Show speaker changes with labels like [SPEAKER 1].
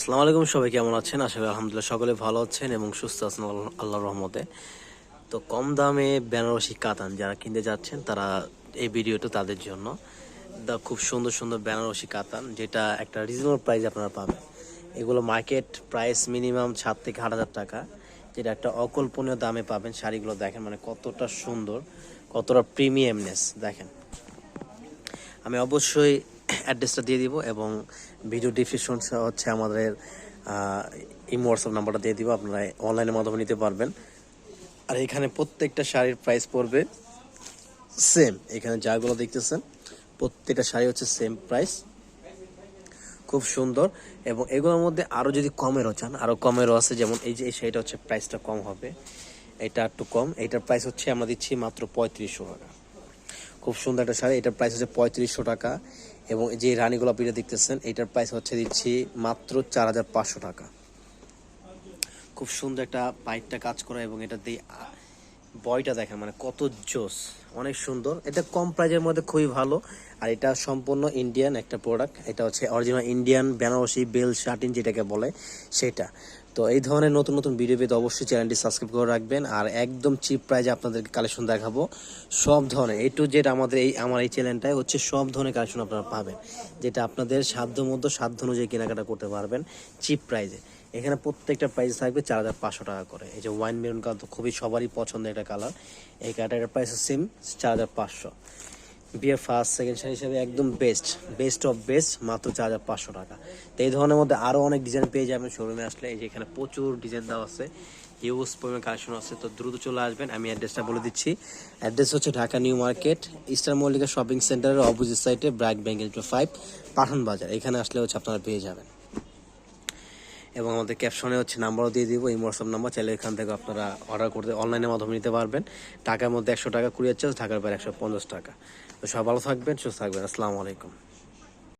[SPEAKER 1] আসসালামু আলাইকুম, সবাই কেমন আছেন? আশা করি আলহামদুলিল্লাহ সকলে ভালো আছেন এবং সুস্থ আছেন আল্লাহর রহমতে। তো কম দামে বেনারসি কাতান যারা কিনতে যাচ্ছেন তারা এই ভিডিওটা তাদের জন্য। খুব সুন্দর সুন্দর বেনারসি কাতান যেটা একটা রিজনেবল প্রাইসে আপনারা পাবেন। এগুলো মার্কেট প্রাইস মিনিমাম 7 থেকে 8 হাজার টাকা, যেটা একটা অকল্পনীয় দামে পাবেন। শাড়িগুলো দেখেন মানে কতটা সুন্দর, কতটা প্রিমিয়ামনেস দেখেন। আমি অবশ্যই অ্যাড্রেসটা দিয়ে দিব এবং ভিডিও ডিসক্রিপশন হচ্ছে আমাদের ইমো হোয়াটসঅ্যাপ নাম্বারটা দিয়ে দিব, আপনারা অনলাইনের মাধ্যমে নিতে পারবেন। আর এখানে প্রত্যেকটা শাড়ির প্রাইস পড়বে সেম। এখানে যাগুলো দেখতেছেন প্রত্যেকটা শাড়ি হচ্ছে সেম প্রাইস, খুব সুন্দর। এবং এগুলোর মধ্যে আরও যদি কমেরও চান আরও কমেরও আছে, যেমন এই যে এই শাড়িটা হচ্ছে প্রাইসটা কম হবে, এটা একটু কম, এইটার প্রাইস হচ্ছে আমরা দিচ্ছি মাত্র 3500 টাকা। খুব সুন্দর একটা শাড়ি, এটার প্রাইস হচ্ছে 3500 টাকা। এবং যে রানী গোলাপিটা দেখতেছেন এটার প্রাইস হচ্ছে দিচ্ছি মাত্র 4500 টাকা। খুব সুন্দর একটা পাইপটা কাজ করা এবং এটা দিয়ে বয়টা দেখেন মানে কত জোস, অনেক সুন্দর। এটা কম প্রাইজের মধ্যে খুবই ভালো। আর এটা সম্পূর্ণ ইন্ডিয়ান একটা প্রোডাক্ট, এটা হচ্ছে অরিজিনাল ইন্ডিয়ান বেনারসি বেল শাটিন যেটাকে বলে সেটা। তো এই ধরনের নতুন নতুন ভিডিও পেতে অবশ্যই চ্যানেলটি সাবস্ক্রাইব করে রাখবেন। আর একদম চিপ প্রাইজে আপনাদেরকে কালেকশন দেখাবো সব ধরনের A to Z। আমার এই চ্যানেলটায় হচ্ছে সব ধরনের কালেকশন আপনারা পাবেন, যেটা আপনাদের সাধ্য মধ্যে সাধ্য অনুযায়ী কেনাকাটা করতে পারবেন চিপ প্রাইজে। এখানে প্রত্যেকটা প্রাইস থাকবে 4500 টাকা করে। এই যে ওয়াইন মেরুন কালার তো খুবই সবারই পছন্দের একটা কালার, এই কালারটার প্রাইস সেম 4500। বিয়ে ফার্স্ট সেকেন্ড শাড়ি হিসেবে একদম বেস্ট অফ বেস্ট মাত্র 4500 টাকা। তো এই ধরনের মধ্যে আরও অনেক ডিজাইন পেয়ে যাবেন শোরুমে আসলে। এই যে এখানে প্রচুর ডিজাইন দেওয়া আছে, হিউজ পরিমাণ কালেকশন আছে, তো দ্রুত চলে আসবেন। আমি অ্যাড্রেসটা বলে দিচ্ছি। অ্যাড্রেস হচ্ছে Dhaka new market Easter Mallika shopping সেন্টারের অপোজিট সাইডে ব্র্যাক ব্যাংক 5 পাঠান বাজার। এখানে আসলে হচ্ছে আপনারা পেয়ে যাবেন। এবং আমাদের ক্যাপশনে হচ্ছে নাম্বারও দিয়ে দিব, এই হোয়াটসঅ্যাপ নাম্বার, চাইলে এখান থেকে আপনারা অর্ডার করতে অনলাইনের মাধ্যমে নিতে পারবেন। ঢাকার মধ্যে 100 টাকা কুরিয়ার চার্জ, ঢাকার বাইরে 150 টাকা। তো সব ভালো থাকবেন, সুস্থ থাকবেন। আসসালামু আলাইকুম।